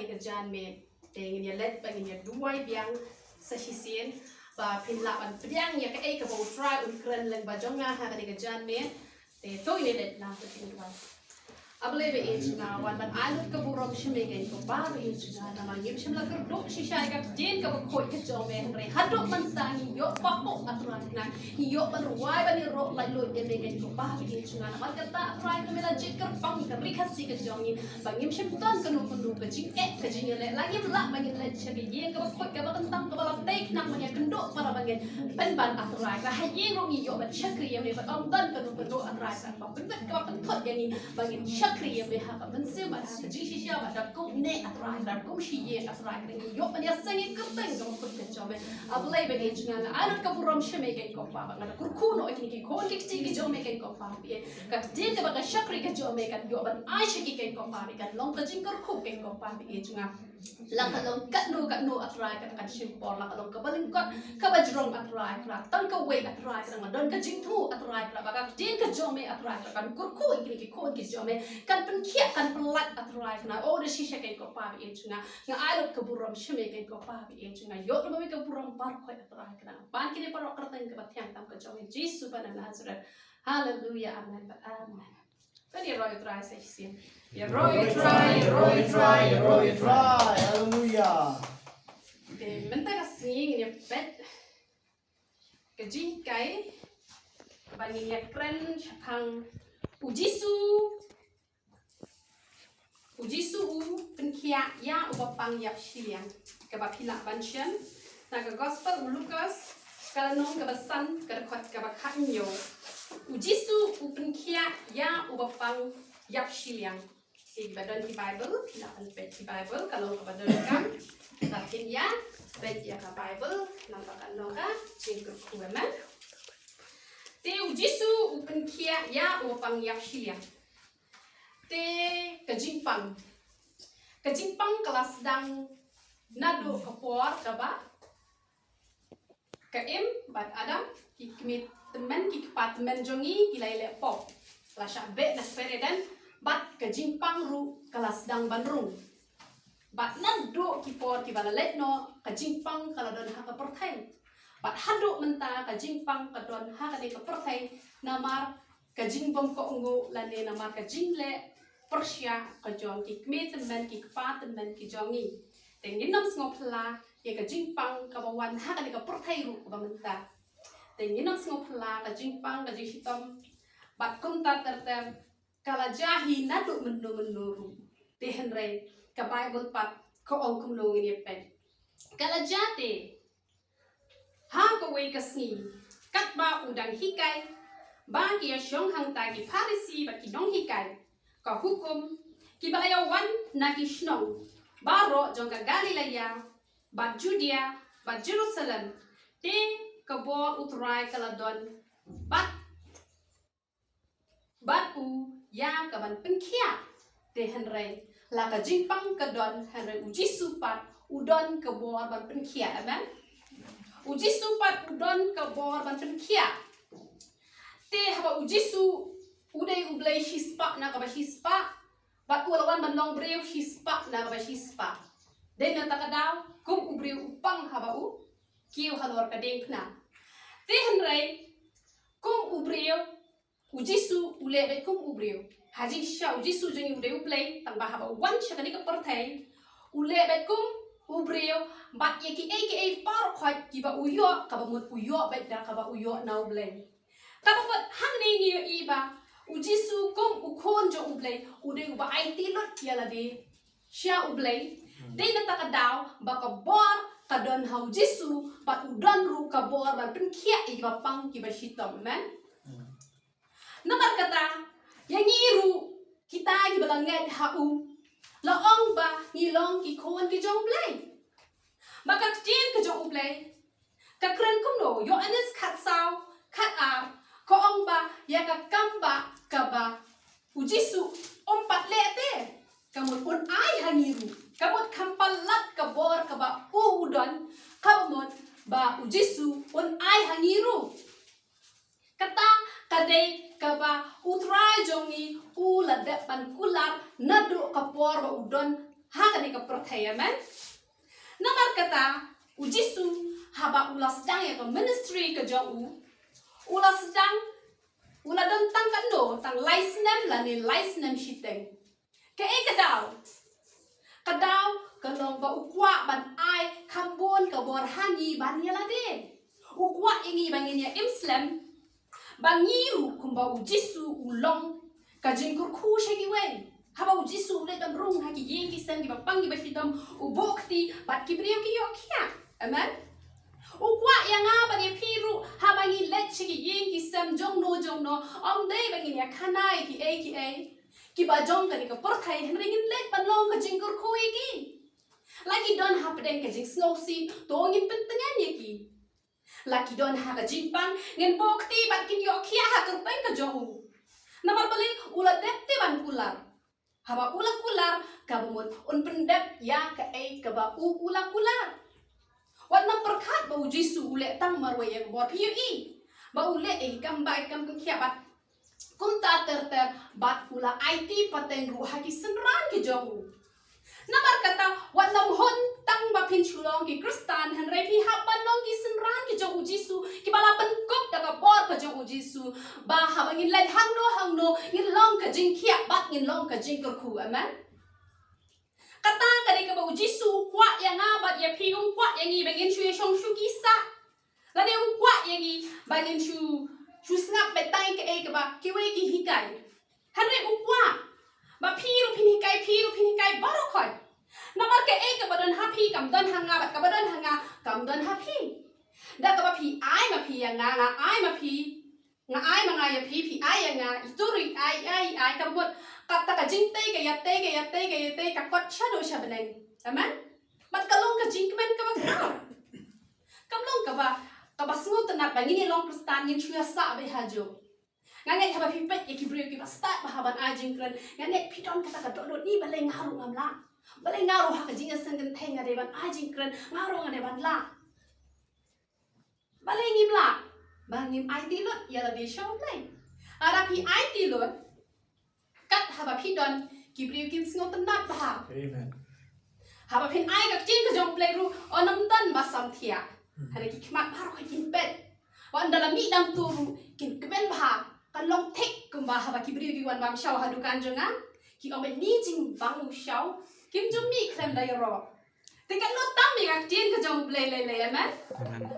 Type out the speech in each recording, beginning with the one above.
ni kejan me dengan ya let bagi ya dua biang sesisian ba pinlaban biang ya ke ke bau try keren leng ba jonga ha ni kejan me te to ini let na ke dua abele be inchna wan ban alut ke burom shime ke ko ba be inchna na ma yim shimla ker do shisha ga jen ka ko ke jom be re hado man tani yo pa po atra na yo ban wai ban ro lai lo de be ke ko ba be inchna na man ka ta try ka mela jikar pang ka ri khasi ke jom ni ba yim shim tan ka no kundu ka jing ka jing le la yim la ba yim le chhe ye ka ko ka ba tang ka ba tek na ma ya kendo para ba ngen pen ban atra ka ha ye ro ni yo ba chakri ye me ba om tan ka no kundu atra sa ba pen ka ba thot ye ni ba ngen kriya beha ka mense ba ka jishi sha ba da ko ne atrai da ko shi ye atrai ka yo ba ya sangi ka teng ka ko ka jome ablai be ge jnga alat ka burom sheme ge ko pa ba ka ku no ikni ki ko ki ti ge jome ge ko pa ye ka tin ka ba ka shakri ge jome ka yo ba ai shi ki ge ko pa ka long ka jing ka khu ge ko pa be jnga la ka long ka no atrai ka shim por la ka long ka balin ka ba jrong atrai ka tang ka we atrai ka ma don ka jing thu atrai ka ba ka tin ka jome atrai ka ku ikni ki ko ki jome kan penkia kan pelat atrai kena oh de shisha kai ko pa bi chunga nga ai ke burom shime kai ko pa bi chunga yo no me ke burom par ko atrai kena ban kini par kerten ke batyang tam ke jome Jesus ban Nazareth hallelujah amen amen tadi roy try sa sim ya roy try hallelujah de menta ka sing ni pet ke jing kai bani ya kren chang ujisu Ujisu penkia ya ubapang yap shiliang kaba pila banshan naga gospel Lukas kala nong kaba san kaba khot kaba khanyo Ujisu penkia ya ubapang yap shiliang di badan di Bible pila an pet di Bible kalau kaba kan lakin ya pet ya ka Bible nampakan noga jingkur kueman te Ujisu penkia ya ubapang yap shiliang te kejingpang kelas sedang nado kepor kaba keim bat adam kikmit temen kikpat temen jongi kilai pop lasha be na dan bat kejingpang ru kelas sedang bandrung bat nado kipor kibala letno kejingpang kaladon haka pertai bat hado menta kejingpang kadon haka de pertai namar kejingpang ko ungu lane namar kejingle Persia kejong kikme temen kikpa temen kijongi tengin nam ngopla ya kejingpang kabawan ha kan ka pertai ru ka menta tengin nam ngopla kejingpang kejisitom bat kunta terter kala jahi nadu menuru tehenre ka Bible pat ko ong kumno ni pen kala jate ha ko we kasni katba udang hikai ba ki syong hang ta ki Farisi ba ki dong hikai ka hukum kibalayawan na kishnong baro jongka Galilea bat Judea bat Jerusalem te kabo utrai kaladon batu ya kaban penkia te henry la ka jingpang kadon henry uji supat udon kebor ban penkia amen uji supat udon kebor ban penkia te haba uji su Uday ublay hispa na kaba hispa bat ulawan bandong breu hispa na kaba hispa den na takadaw kung ubreu upang haba u kiu halor kadeng na te henry kung ubreu ujisu ulebe kung ubreu haji sha ujisu jeng uday ublay tangba haba wan sha kani ka pertai ulebe kung ubreu bat yeki aka par khot kiba uyo kaba mut uyo bet da kaba uyo na ublay kaba bat hang ni iba Ujisu kong ukon jo ublay uday uba IT lot yala de siya ublay de natakadaw baka bor kadon ha ujisu bat udon ru kabor ban penkia iba pang kiba shitom men namar kata yang iru kita iba langet hau laong ba ngilong ki kon ki jong blay baka tin ke jong ublay kakren kumno yo anes khat saw khat ar ko ong ba ya ka kamba kaba ujisu ompat lete kamut pun ai hangiru kamut kampalat kabor kaba udon kamut ba ujisu pun ai hangiru kata kadai kaba utrai jongi ula depan kular nadu kapor ba udon ha kani ka percaya man. Namar kata ujisu haba ula sedang ya ka ministry ka jong ula sedang ula don tang kan do tang license la ni license shiteng. Ka kadau kalong ba ukwa ban ai kambon ka bor hangi ban yala de. Ukwa ingi banginya Islam bangiru kumba ujisu ulong kajin kurku shagi wen. Haba ujisu le dam rung haki yengi sangi ba pangi ba hidam ubokti bat kibriyo ki yokia. Amen. Ukwa yang apa dia piru habangi let shagi yengi sam jong no om dei banginya kanai ki ki ba jong ka ni ka porthai henringin let panlong kajin kurku iki. Lagi don hapdeng kajing snowsi tongin pentengan yaki. Laki don ha ka jimpang ngen bokti bat kin yokia ha kerteng ka jong. Namar balik ulat depte ban kular. Haba ulat kular kabumut un pendep ya ka ka ba ulat kular. Wat nam perkat ba ujisu ule tang marwe yang bot hiu ba ule kam kia bat kum ta ter bat ula IT pateng ru haki senran ki jong. Namar kata wat nam hon tang ba pin chulong ki kristan han repi haban long ki senran ki jong ujisu ki bala penkop daga bor ka jong ujisu ba habangin lai hang no ngin long ka jing kia bat ngin long ka jing kurku. Amen. Kata kali ka ba ujisu kwa yang abat ya pi kwa yang i bagin shu shong shu kisa la de kwa yang i bagin shu snap betai ka ba ki we ki hikai han re kwa ba piru pinikai baru koi. Namar ke ka badan happy kam don hanga bat ka badan hanga kam don happy. Da ka ba pi ai ma pi yang nga ai ma pi nga ai ma nga ya pi ai yang nga ituri ai ka bot kata ka jingte ka yate ka kot shadow shabneng. Amen. Bat kalong ka jingmen ka ba kam long ka ba sngot na bangini long kristan ngin chuya sa be hajo. Nganget haba pipet ya kibriyo ki start bahaban ajing kren nganget pidon kata ka dodot ni balai ngaru ngamla balai ngaru ha ka jinga sengken tenga deban ajing kren ngaru ngadeban la balai ngimla bangim IT lot ya la de show play ara pi IT lot kat haba pidon kibriyo kin sngot na bahab. Amen. Haba pin ai ka jing ka jong play ru onam tan basam thia hare ki khmat baru ka kin pet wan dalam mi dam turu kin keben bahab kalong tek kumba haba kibriyo ki wan bam shaw hadu kanjonga ki ome ni jing bang shaw kim jumi klem dai ro tekan no tam mi ka tien ka jong play le amen.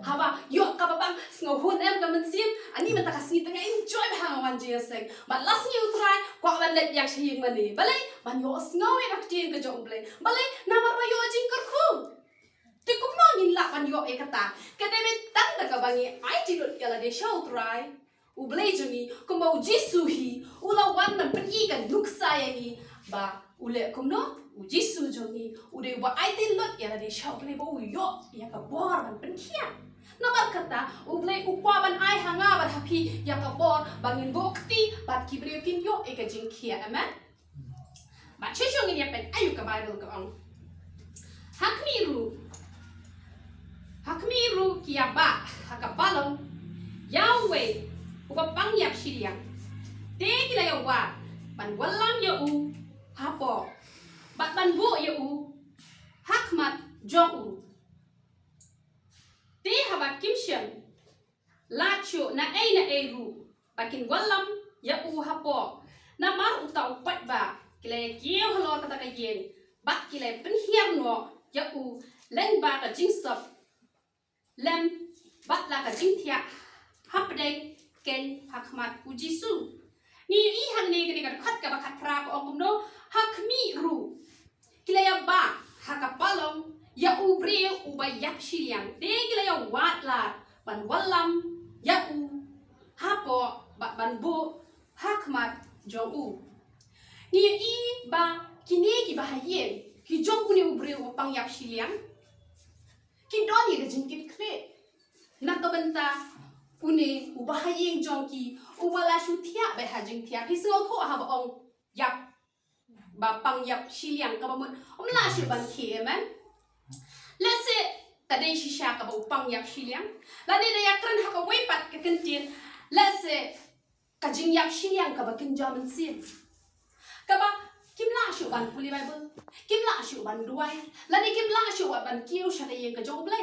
Haba yo ka bang sngo hun em ka mensim ani mata ka sni tanga enjoy ba wan jeseng but last you try kwa wan let yak shing mani balai ban yo sngo ka tien ka jong play balai namar ba yo jing kurku te kum no nin la ban yo e kata ka debe tang da ka bangi ai ti lot yala de show try ublay jumi kumba ujisuhi ula wan man pergi kan nuksa yangi ba ule kumno ujisu jumi ude wa aitin lot ya de shop le bo yo ya ka bor man penkia namar kata ublay ukwa ban ai hanga ba happy ya ka bor bangin bokti bat kibriyo kin yo e ka jingkia. Amen. Ba chishong ni pen ayu ka bible ka ong hakmiru kia ba hakabalong Yahweh uba pangyap siriang te kila ya wa ban walam ya u hapo bat ban bo ya u hakmat jong u te haba kimshem lacho na ru bakin walam ya u hapo na mar utau pat ba kila ya kieu halor kata ka yen bat kila penhiam no ya u len ba ka jingsop lem bat la ka jingthia hapdeng ken hakmat ujisu ni i hang ne kini ka khat ka bakhat pra ko ong no hakmi ru kilaya ba hakapalong ya ubri ubayap siyang te kilaya watla ban walam ya u hapo ban bo hakmat jong u ni i ba kini ki bahayen ki jong ni ubri upang yap siyang ki doni ga jingkit kle nak ka benta une ubahayeng jongki ubala shutia be hajing tia pisau tho ha ong yap ba pang yap shiliang ka bamut omla shi ban ki amen let's say tadai shisha ka ba pang yap shiliang la de ya kran ha ka wei pat ka kentin let's say ka jing yap shiliang ka ba kin jaman sim ka ba kim la shu ban puli Bible kim la shu ban duai la ni kim la shu ban kiu sha ye ka job le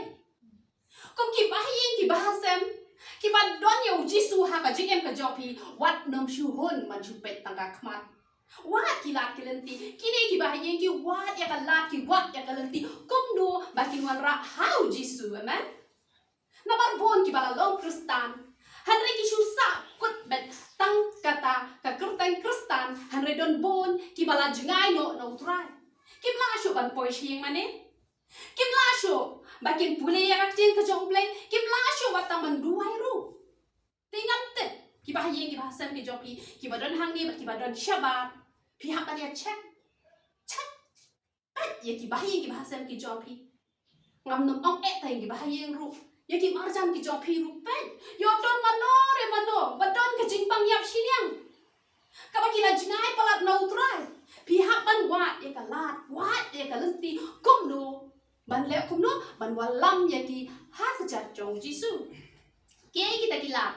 kom ki ba yin ki ba sem ki ba don yo jisu ha ka jing em ka job hi wat nom shu hon man shu pet tang ka khmat wat ki lat ki lenti kini ki ba yin ki wat ya ka lat ki wat ya ka lenti kom do ba ki wan ra how jisu amen na bar bon ki ba la long kristan Henry kishu sa kut bet tang kata ka kertang kristan Henry don bon ki bala jengai no try kim la shu ban poi shing mane kim la shu bakin pule ya ka tin ka jong play kim la shu batang man duai ru tingat te ki ba yeng ki ba sam ki jopi ki ba don hang ni ba ki ba don shabat pi hak ya check ye ki ba yeng ki ba sam ki jopi ngam nom ong tang ki ba yeng ru ya ki marjan ki jopi ru pen yo don mano ba don ka jingpang yap siniang ka ba ki la jingai palat no try pi hak ban wat ya ka lat wat ya ka lenti kum no ban le kum no ban walam ya ki ha ka jat jong jisu ke kita ki lat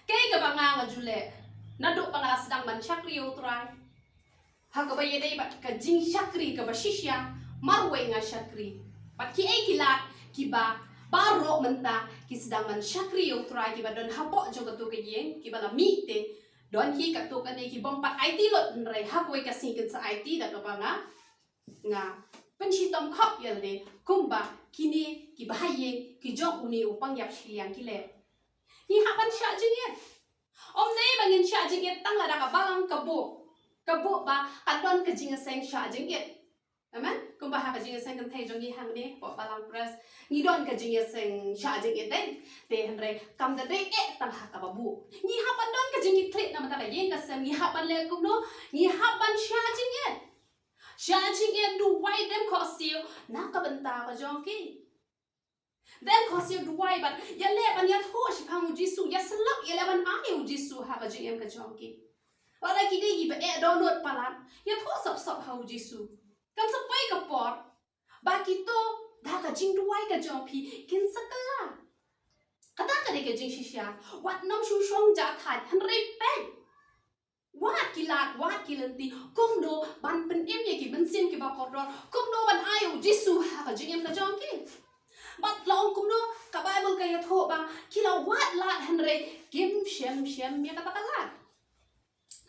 ke ka ba nga nga jule na do pa nga sedang ban chakri yo try ha ka ba ye dai ba ka jing chakri ka ba shisha marwe nga chakri ba ki lat ki ba baro menta ki sedang man chakri yo try ki ba don hapo jo ka to ke yeng ki ba la mi te don hi ka to ka ne ki bom pat IT lot nrai ha ko ka sing sa IT da ka ba nga pen chi tom khop yel ne kumba kini ki ba ye ki jong uni upang yap siang ki le ni ha ban sha jing ye om nei bangin sha jing ye tang la da ka balang ka bo ba ka don ka jing seng sha jing ye amen kumba ha ka jing seng kan thai jong ni hang ne bo balang press ni don ka jing seng sha jing ye den te han re kam da dei tang ha ka ba bu ni ha ban don ka jing ni thlet na ma ta ye ka sem ni ha ban le kum no ni ha ban sha jing ye du wai dem ko siu na ka ban ta ka jong ki dem ko siu du wai ban ya le ban ya tho shi phang jisu ya slap ya le ban ai jisu ha ka jing em ka jong ki wa la ki dei gi ba do not palat ya tho sop ha jisu kan sa pai ka por ba ki to da ka jing du wai ka jong pi kin sakala kata ka de ka jing shisha wat nam shu shong ja that han re pe wat kilat wat kilanti kum do ban pen em ye ki ban sim ki ba ko ro kum do ban ayu jisu ha ka jing em ka jong ki bat long kum do ka bible ka ya tho ba ki la wat lat han re kim shem me ka ta lat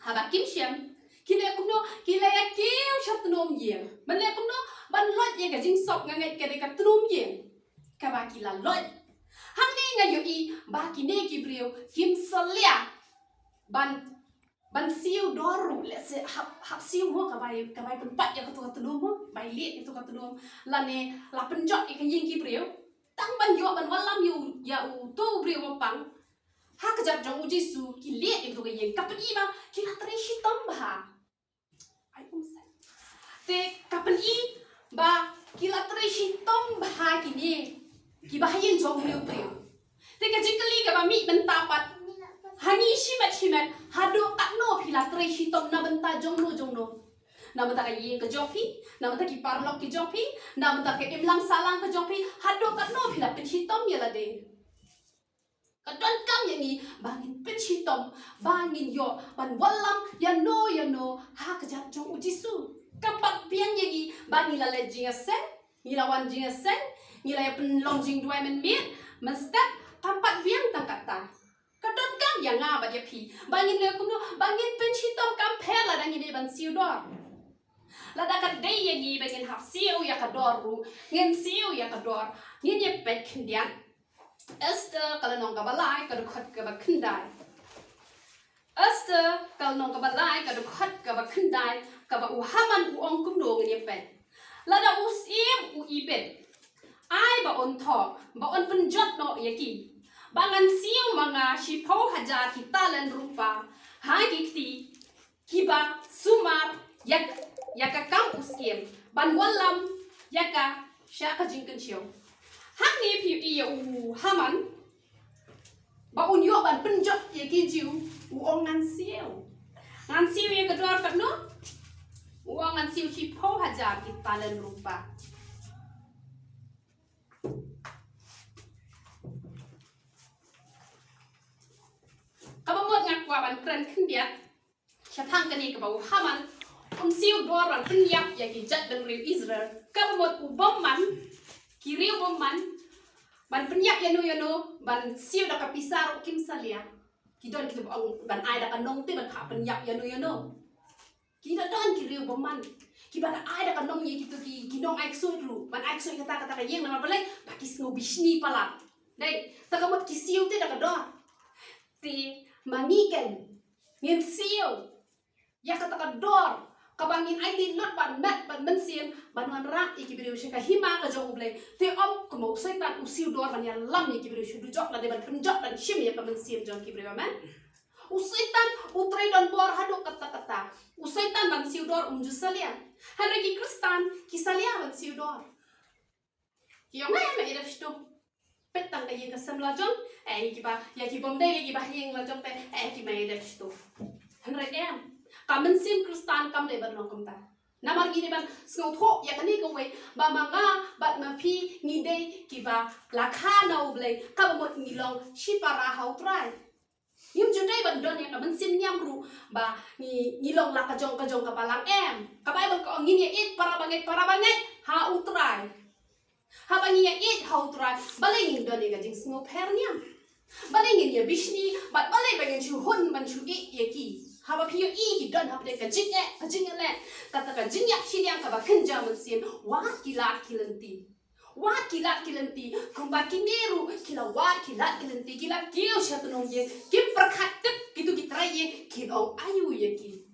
ha ba kim shem ki le kum do ki le ya kiu shat nom yeng ban le kum do ban lot ye ka jing sok nga ngai ka de ka trum yeng ka ba ki la lot hang ni nga yo i ba ki ne ki brio kim salia ban siu doru le se hap siu mo ka bai pen pat ya ka tu ka mo bai le itu ka tu la ne la pen jot i ka ying ki brio tang ban yo ban walam yu ya u to brio pang ha ka jat jong jisu ki le itu ka ying ka pen i ba ki la tre shi tom ba ai um sa te ka pen i ba ki la tre shi tom ba ki ni ki ba ying jong brio te ka jikali ka ba mi ben tapat hani shimet hado katno pila tre shitom na benta jongno na benta ka yeng ka jopi na benta ki parlok ki jopi na benta ke imlang salang ka jopi hado katno pila pen shitom yala de kadon kam yang ni bangin pen shitom bangin yo ban walam ya no ha ka jat jong ujisu kapat pian yegi bangin la le jinga sen ni lawan jinga sen ni la pen long jing dua men mit men step kampat biang tang kata kadon kam yang nga ba dia pi bangin le kum no bangin pen chitom kam phe la dang ni ban siu dor la da ka dei ye gi bangin hap siu ya ka dor ru ngin siu ya ka dor ngin ye pet khindian Esther kala nong ka balai ka khat ka ba khindai Esther kala nong ka balai ka khat ka ba khindai ka ba u haman u ong kum no ngin ye pet la da u sim u i pet ai ba on thok ba on pen jot no ye ki bangan siu mga shipo haja kita len rupa hagi kti kiba sumar yaka kam uskim ban walam yaka shaka jingkan chiu hak ni pi i u haman ba un yo ban penjot ye ki jiu u ong ngan siu ye ka dor kat no u ong ngan siu shipo haja kita len rupa kabamot ngak kwa ban kren khin biat sha thang kani ka bau haman siu dor ban penyap ya ki jat dan riu Israel kabamot ubom man kiriu bom man ban penyap yanu ban siu da kapisar kim salia kidon kita ban ai da kanong ti ban kha penyap yanu kita don kiriu bom man kiban ai da kanong ye gitu ki nong ai soi ru ban ai soi kata yeng nama balai pakis ngo bisni pala dai takamot ki siu ti da kador ti mangiken ngin siu ya kata kador kabangin ai ti lot ban mat ban mensian ban wan rak iki biru shika hima ka jong ble te om ko mo setan usiu dor ban ya lam iki biru shu jok la de ban penjok dan shim ya ka mensian jong ki biru man usaitan utrai dan bor hado kata usaitan ban siu dor unju salia hari ki kristan ki salia ban siu dor ki yong ai me ida shtu petang ka yeng ka samla jong ki ba ya ki bom dai ki ba yeng la jong te ki me ida shtu hari em kamen sim kristan kam le ban long ta namar gini ban sngo tho ya kani ko we ba manga bat ma phi ngi dei ki ba la kha no ble ka ba mot ngi long shipara hau trai yum judai ban don ya kamen sim nyam ru ba ngi long la ka jong ka palang em ka bai ba ko ngi ni it para banget ha utrai ha ba ngi ya it ha utrai balai ngi don ya jing sngo pher nyam balai ngi ya bishni bat balai ba ngi chu hun ban chu it ye ki haba pio i don hab de ka jing le kata ka jing yak hiliang ka ba kenja mun sim wa kilat kilanti kumba kineru kila wa kilat kilanti kila kio shatnong ye kim prakhat gitu kitrai ye kin ong ayu ye ki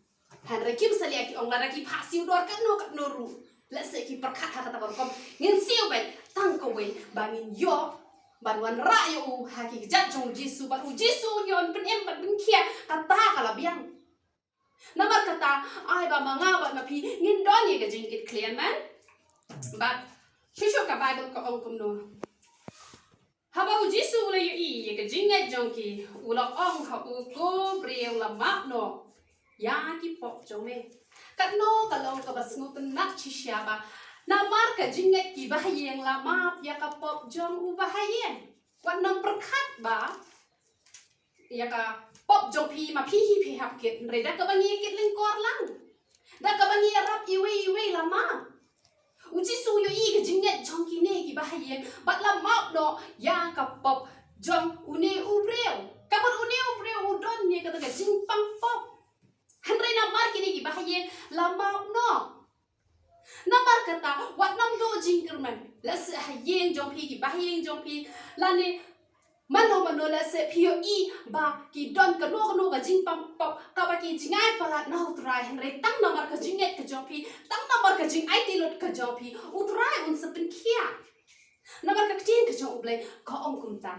han re kim salia ki ong lara ki phasiu dor kan no ru la se ki prakhat ha kata kom ngin siu ben tang ko we bangin yo ban wan ra yo ha ki jat jong jisu ban u jisu yon pen em ban kia kata kala biang namar kata ai ba manga ba ma phi ngin don ye ka jing kit clear man but shisho ka bible ko ong kum no haba u jisu le ye ka jing ngai jong ki u la ong ha u ko breu la ma no ya ki pop jong me kat no ka long ka bas ngut nak chi sha ba namar ka jing ngai ki ba yeng la ma ya ka pop jong u ba yeng wan nong prakhat ba ya ka pop jong pi ma pi hap kit re da ka bangi kit ling kor lang da ka bangi rap iwe la ma uji su yo i ka jinget jong ki ne ki ba ye bat la ma no ya ka pop jong une ubreu ka bot une ubreu udon ne ka da jing pang pop han re na mar ki ne ki ba ye la ma no na mar kata wat nam do jing kerman la se ha yeng jong pi ki ba yeng jong pi la ne mano la se pio i ba ki don ka no ka jing pam pop ka ba ki jingai palat na utrai hen re tang namar ka jinget ka jopi tang namar ka jing ai ti lot ka jopi utrai un se pen kia namar ka tin ka jong ble ka ong kum ta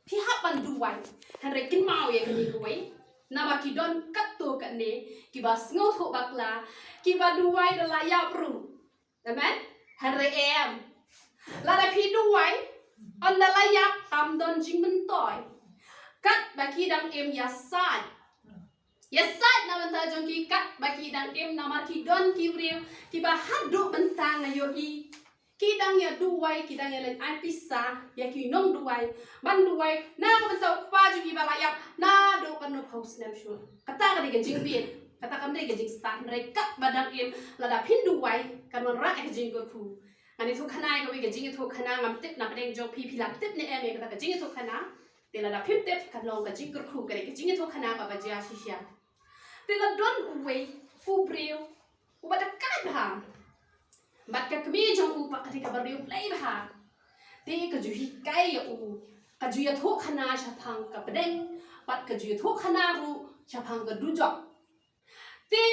pi hap ban duwai hen re kin mau ye ka ni ko we namar ki don kat to ka ne ki ba sngo tho bakla ki ba duwai da la ya pru amen hen re em la da pi duwai on the layap tam don jing ben toy kat baki dang em yasad na banta jong ki kat baki dang em namar ki don ki breu ki ba hadu bentang ayo ki dang ya duwai ki dang ya len ai pisa ya ki nong duwai ban duwai na ka banta pa ju ki ba layap na do kan no pause nem shu kata ka de jing bien kata kam de jing start re kat badang em lada pin duwai kan mon ra ka jing go ku ani thu khana ko we ka jing thu khana ngam tip na peng jo pi lap tip ne em ka jing thu khana te la da pip tip ka long ka jing khu ka jing thu khana ka ba ja shisha te la don we u breu u ba da ka ba bat ka kmi jong u pa ka ka ba breu play ba te ka ju hi kai u ka ju ya thu khana cha phang ka peng bat ka ju thu khana ru cha phang ka du jo te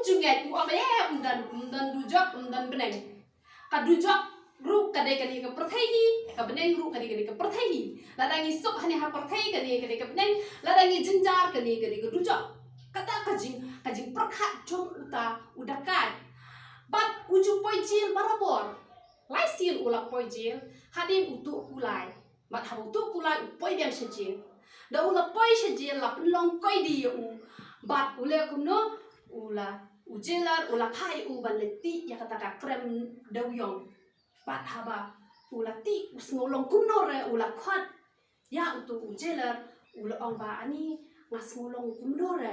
ju nget u ame dan du jo dan peng kadujok ru kadai kani ka perthai ka beneng ru kani ka perthai ladangi sup hani ha perthai kani ka beneng ladangi jinjar kani ka dujok kata kajing perkhat jong uta udakai bat uju poijil barabor lai sil ulak poijil hadin utu kulai bat ha utu kulai upoi biang sejil da ulak poi sejil la penlong koi di u bat ule kumno ula ujelar ula pai u ban leti ya kata ka krem dawyong bat haba ula ti usngolong kumnore ula khat ya utu ujelar ula ong ba ani ngasngolong kumnore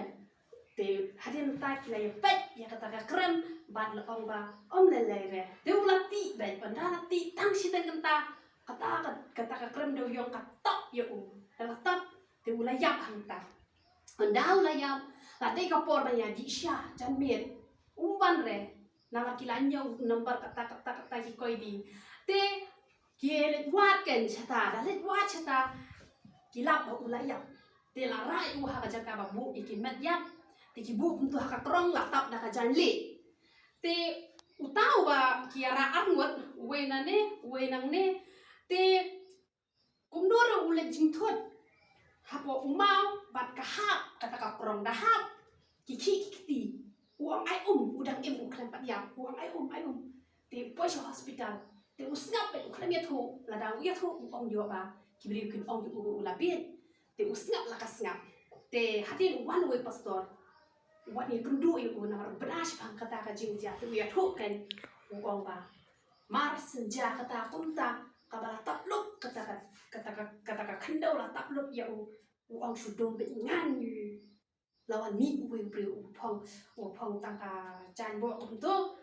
te hadin tak la pet ya kata ka krem ban la ong ba le re te ulati dai pandana ti tang si ten kenta kata ka krem do yong ka top ya la top te ula yap hanta anda ula yap la te ka por ba ya di sha jan miet umban re na ki la nyau number kata ki koi di te ki le wat ken chata da le wat chata ki lap ba ula yap te la rai u ha ka jaka ba bu ikin met yap te ki bu untuk ha ka krong la tap da ka jan le te utau ba kiara arngot we nang ne te kumdoro ule jingthot hapo umau bat ka hap kata ka krong da hap kiti uang ai udang em uklan pat ya uang ai te pois hospital te usngap pe uklan ya thu la da ya thu ong yo ba kibri kin ong yo ula bien te usngap la ka snap te hatin one way pastor wan ye kundu ye na brash pang kata ka jingja te ya thu kan ong ba mar senja kata kumta kabala tapluk kata ka khandau la tapluk ya ong sudom be ngan lawan mi uwe upong tangka jan bo kumto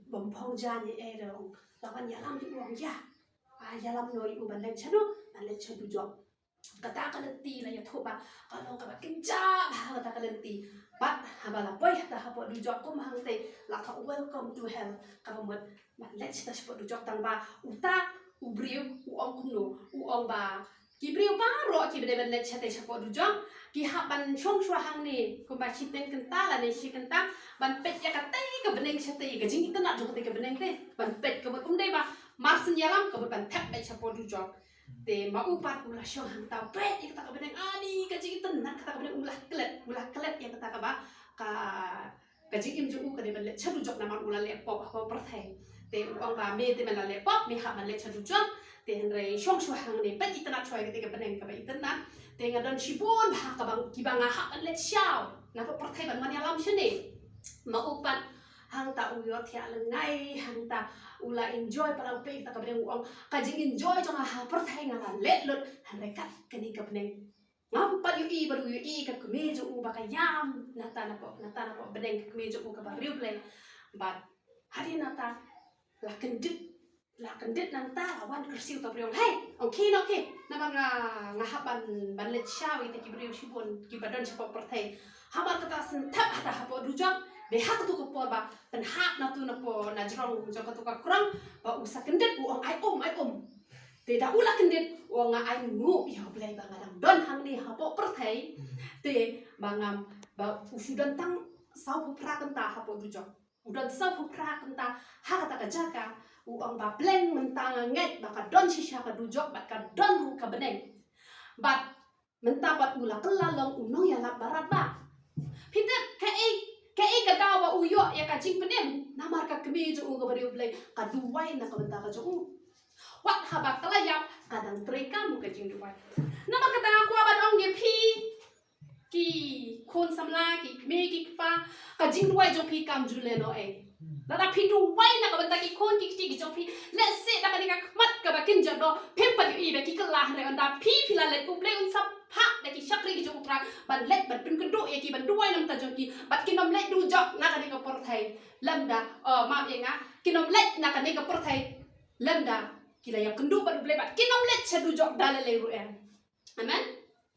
bom pong jan ye ero lawan yalam di uang ya yalam noi u ban len chadu job kata ka lenti la ya thoba kalong ka kinja kata ka lenti bat habala boy ta hapo du job kum hang te la ka welcome to hell ka mot ban len chata hapo du job tang ba uta ubriu uong kumno uong ba kibriu ba ro ki bede ban len chata hapo du job ki haban chong shwa hang ni kumba chiten kenta la ne shi kenta ban pet ya ka tai ka beneng chate ka jing kita nak jok te ka beneng te ban pet ka bot dei ba marsen yalam ka bot ban tap be chapo du job te ma upat ula shong hang tau pet ya ka beneng ani ka jing kita nak ka beneng ulah kelet ya kata ka ba ka jing im ju ka de ban le chadu job na man ula le pop ha per thai te ong ba me te man la le pop me ha man le chadu job te henre shong shwa hang ni pet itana choi ka te ka beneng ka ba itana tenga dan shibon bah kabang kibang ha let xiao na ko perthai ban man yalam shene ma upat hang ta uyo thia lengai hang ta ula enjoy palau pe ta kabeng uang kajing enjoy jong ha perthai ngala let lot han rekat kani kabeng ngam pa yu i baru yu i ka kmejo u ba kayam nata na ko beneng kmejo u ka ba riu play but hari nata la kendit nang ta lawan kersiu ta priong hey okay na nga haban ban let shawi te kibriu shibon kibadon sipo perthai habar kata sen tap hata hapo dujak be hak tu ko por ba pen hak na tu na po na jrong jok tu ka krang ba usa kendit uang ai te da ula kendit uang ai ngu ya blai ba ngadang don hang ni hapo perthai te bangam ba usudan tang sau pra kenta hapo dujak udan sau pra kenta hak kata ka jaka uang ba bleng mentang nget baka don shisha ka dujok bat ka don ru ka beneng bat mentapat ula kelalong unong ya lap barat ba pinter ke ka daw ba uyo ya ka jing penem namar ka kemejo u ka bariu bleng ka duwai na ka benta ka jo wat haba kelayap kadang trekam ka jing duwai namar ka tanga kwa ban ong ye pi ki kon samla ki me ki pa ka jing duwai jo pi kam jule no Lada pidu wai na kabanta ki kon ki ki jopi let's say na kanika mat ka bakin jado pempa ki ibe ki kelah re anda pila let uple un sap ha na ki shakri ki jo utra ban let ban pin kedo ya ki ban duai nam ta joki bat ki nom let du jok na kanika porthai lamda ma ye nga ki nom let na kanika porthai lamda ki la ya kendu ban uple bat ki nom let chadu jok dalale ru amen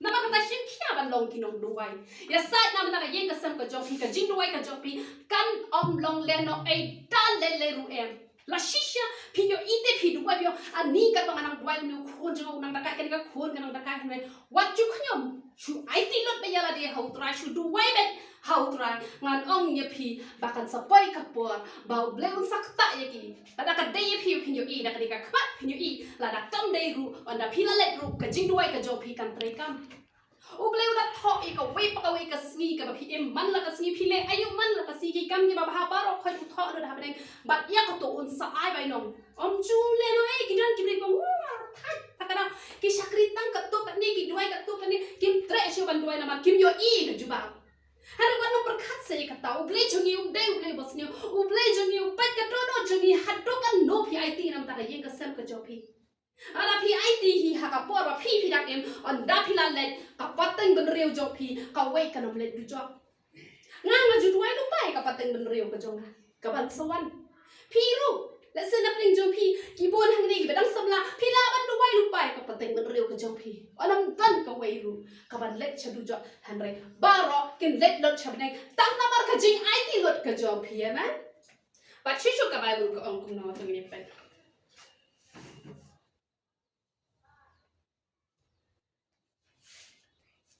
nama kata shin kia ban long kinong duai ya sai nama ta yen ka sam ka jopi ka jing duai ka jopi kan om long le no e dal le ru la shisha pi yo ite pi duai yo ani ka bang nang duai no khon jong nang ta ka ka khon ka nang ta ka hne wat chu khnyom chu ai ti lot be yala de hau tra chu duai be hau tra ngan ong ye pi bakan sapoi ka por bau ble un sakta ye ki ada ka de ye pi yo i da ka ka khat pi yo i la da kam de ru anda pi la let ru ka jing duai ka jopi kan trekam uble udah thok ika wei ka sngi ka phi em man la ka sngi phi le ayu man la ka si ki kam ni ba ha ba ro khoi u thok do da beneng bat ya ka to un sa ai bai nom om chu le no e ki dan ki bre ko thai takana ki shakri tang ka to ka ni ki duai ka to ka ni kim tre shu ban duai na ma kim yo i ka juba har wan no perkhat se ka ta uble jungi uble bosni uble jungi upat ka to no jungi hat do kan no phi ai ti nam ta ka yen ka sem ka jopi ada pi IT hi haka por ba pi dak em on da pi lan let ka pateng ben reu jok pi ka wei ka nom let du jok ngang maju duai lupai kapateng benriu ke jonga kapan sawan piru la senak ning jong pi kibon hang ni bedang samla pila ban duai lupai kapateng benriu ke jong pi onam tan ka weiru kapan let chadu jo hanre baro kin let dot chabneng tang namar ka jing ai ti lot ke jong pi ya man ba chishu ka bible ko ong kum no tang ni pen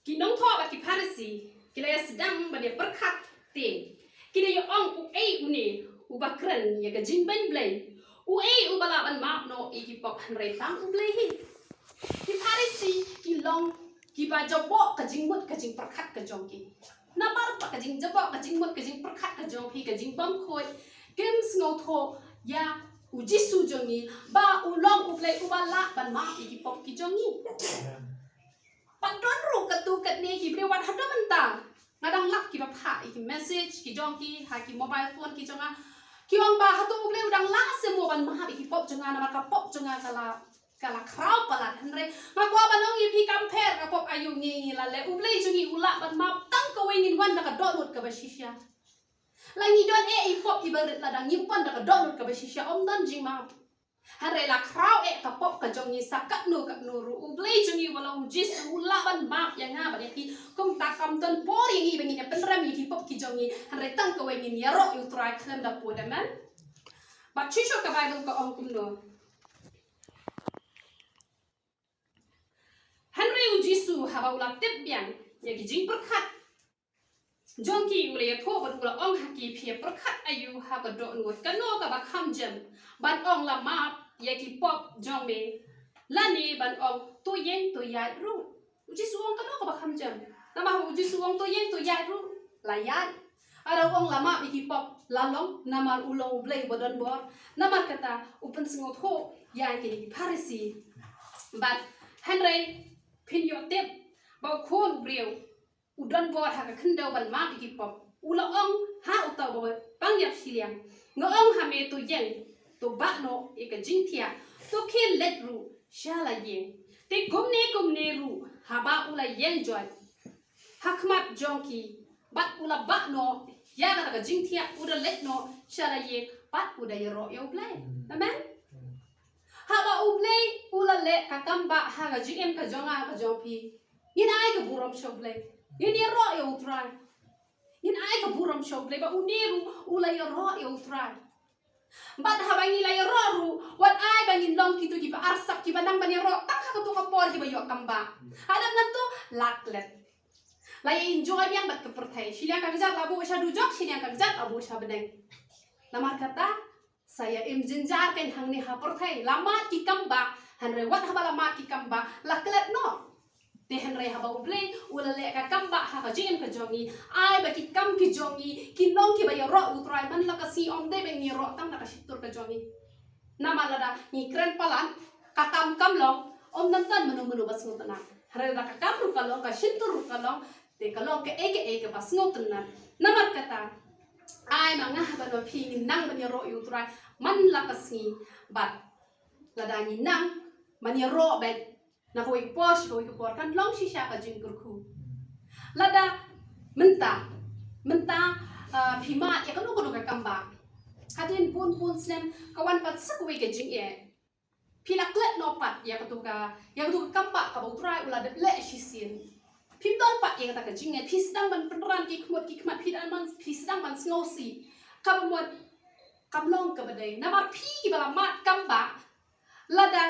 kinong tho ba ki parisi kila ya sedang ba dia perkat ting kila yo ong u ei uni u bakren ya ka jing ben blay u ei u bala ban map no i ki pok hanre tang u blay hi ki parisi ki long ki ba jobo ka jing mut ka jing perkat ka jong ki namar pa ka jing jobo ka jing mut ka jing perkat ka jong pi ka jing bam khoi kem sngo tho ya u jisu jong ni ba u long u blay u bala ban map i ki pok ki jong ni Pandon ru katu kat ni ki brewat hada mentang ngadang lak ki bapha ki message ki jong ki ha ki mobile phone ki jonga ki wang ba hatu ble udang la semua ban maha ki pop jonga na ka pop jonga kala kraw pala hanre ngakwa banong yi pi compare ka pop ayu ngi la le uble jongi ula ban map tang ka wengin wan ka dot ka bashisha langi don i pop i barit la dang nyimpan ka dot ka bashisha om dan jing map Hare la kraw ka pop ka jongi sakat no ka nuru ublay jongi wala ujis ula ban map yang nga ba ki kum takam ton pori ngi bengi ne penram yi pop ki jongi hare tang ka wengi ni ro yu try klem da po man ba chisho ka bible ko ong kum no Henry ujisu haba ula tip biang ya ki jing perkat Jongki ule ya tho ba ula ong haki phia perkat ayu ha ka do ngot ka no ka ba kham jam ban ong la map ya ki pop jongme lani ban ong tu yen tu ya ru uji suong ka no ka ba kham jam nama uji suong tu yen tu ya ru la ya ara ong la map ki pop la long namar ulong ublei bodon bor namar kata upen singot ho ya ki parisi but Henry pin yo tip ba khon breu udon bor ha ka khndau ban map ki pop ula ong ha utaw bo pang yap siliang ngong ha me tu yen to ba no e ka jing thia to khin let ru shala yen te gumne ru ha ba ula yen joy hakmat jongki bat ula ba no ya ka jing thia uda let no shala yen bat uda yero yo play amen ha ba ublay ula le ka kamba ha ka jing ka jonga ka jongpi yin ai ka buram shoblay yin yero yo try yin ai ka buram shoblay ba uniru ula yero yo try Bat habangi la yoro wat ai bangin long kitu ki ba arsak ki banang ban yoro tak ka tu ka por ki ba yo kamba adam nan tu laklet la enjoy yang bat ke perthai silia ka gejat labu sha du jok silia ka gejat abu sha beneng namar kata saya imjinjar ken hang ni ha perthai lamat ki kamba hanre wat ha bala mat ki kamba laklet no te henre ha ba uble ula le ka kamba ha ka jing ka jongi ai ba ki kam ki jongi ki long ki ba yo ro utrai man la ka si om de ben ni ro tang na ka shitur ka jongi nama la da ni kren palan ka kam long om nan tan menu bas ngutna hare da ka kam ru ka long ka shitur ru ka long te ka long ke eke bas ngutna namar kata ai ma nga ba no pi ni nang ba ni ro utrai man la ka si bat la da ni nang man ni ro ben na koi posh koi por kan long shisha ka jing kurku lada menta phima ya kan ko ka kamba hadin pun slam kawan pat sak we ke jing e philak let no pat ya ka kamba ka bo try ula de le shisin phim don pat ya ka jing e phisdang ban penran ki khmat phidan man phisdang man snosi ka mod kamlong ka badai namar phi ki bala mat kamba lada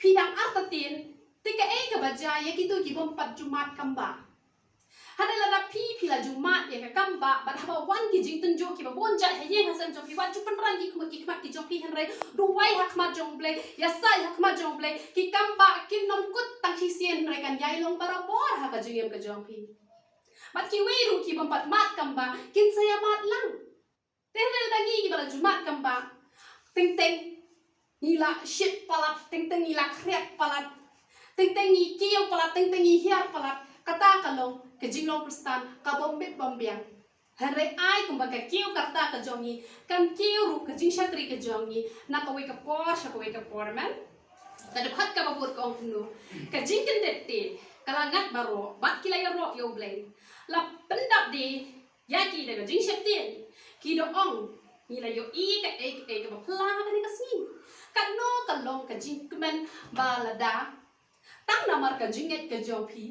phidang artatin Tika ka baja ya kitu ki bom pat jumat kamba. Hada la pi la jumat ya ka kamba bat haba wan ki jing tunjo ki ba bon ja haye hasan jong pi wan chu penran ki khmat ki jong pi hanre duwai hakmat jong ble ya sai hakmat jong ble ki kamba ki nom kut tang chi sien re kan yai long bara bor ha ka jing ka jong pi. Bat ki wei ru ki bom pat mat kamba kin saya mat lang. Tehrel dagi ki bala jumat kamba. Ting nila shit palat ting nila krek palat Teng ni kiyo palat teng ni hiar palat kata kalong ke jinglong kristan ka bombit bombiang hare ai kumbaga kiyo kata ka jongi kan kiyo ru ke jing shakri ke jongi na ka we ka por man kada khat ka babur ka ongnu ka jing ken dette kalangat baro bat kilay ro yo blay la pendap di ya ki da jing sheptien ki do ong ni la yo i ka e ka pla ka ni ka sni ka no ka long ka jing kmen ba la da tang namar ka jinget ka jopi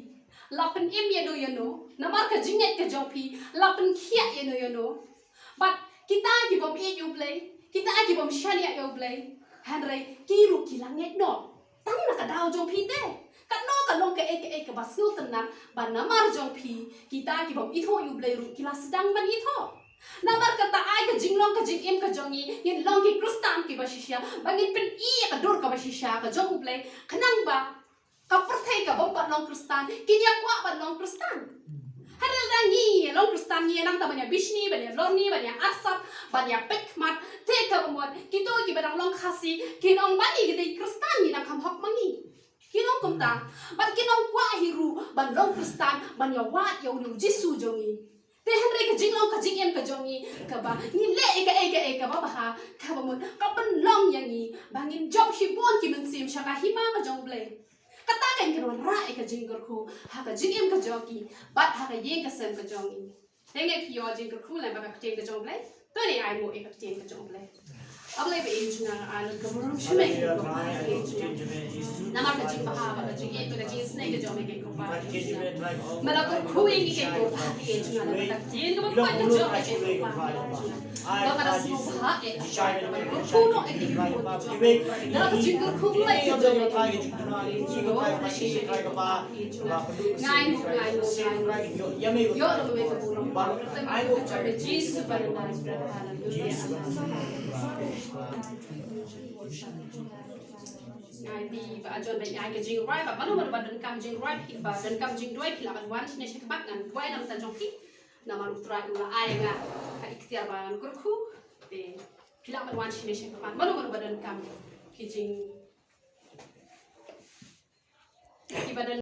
lapen im ye do you know namar ka jinget ka jopi lapen khia ye no you know but kita ki bom e you play kita ki bom shania you play hanre ki ru ki langet no tang na ka daw jopi te ka no ka long ka e ka basu tenan ba namar jopi kita ki bom itho you play ru ki la sedang ban itho namar kata ai ka jinglong ka jing em ka jongi yin long ki krustan ki bashisha bangin pen i ka dor ka bashisha ka jong play khanang ba ka perthai ka bom pat long krustan kinya kwa pat long krustan hadal dangi long krustan ni nang ta banya bishni banya lorni banya asap banya pekmat te ka bomot kito ki badang long khasi kinong bani ki krustan ni nang kham hok mangi kinong kumta bat kinong kwa hiru ban long krustan banya wat yo ni jisu jongi te henry ka jinglong ka jing em ka jongi ka ba ni le ka ba ha ka ba mun ka ban long yangi bangin job hi bon ki men sim shaka hima ka jong ble kata kan kan ra ka jing ku ha ka jing em ka jogi bat ha ka yeng ka sem ka jongi tenge ki yo jing ku la ba ka jing ka jong ble to ni ai mo e ka jing ka jong ble अब ले बेच ना आल गमरूम शिमे नमर का जिंग बहा बा जिंग ए पे जिंग स्नेक जो में के को पा मला तो खुई की के को ये जुना ना तक जिंग को पा जो में के को पा ba mara smo bha e ko no e ki ko jo na ko jinger khu lai ki jo me ka ki do na shi shi ka ba ngai no yo no me ka bu no ba ai ko jo me jis par na ai bi ba ajon ba ai ka jing rai ba manu ba dan kam jing rai pi ba dan kam jing doi pi la ban wan ne shi ka bat nan doi nam ta jong pi nama utra ula ai nga ka ikhtiar ba kurku te pila ban wan shi ne shi ka bat manu ba dan kam ki jing ki badan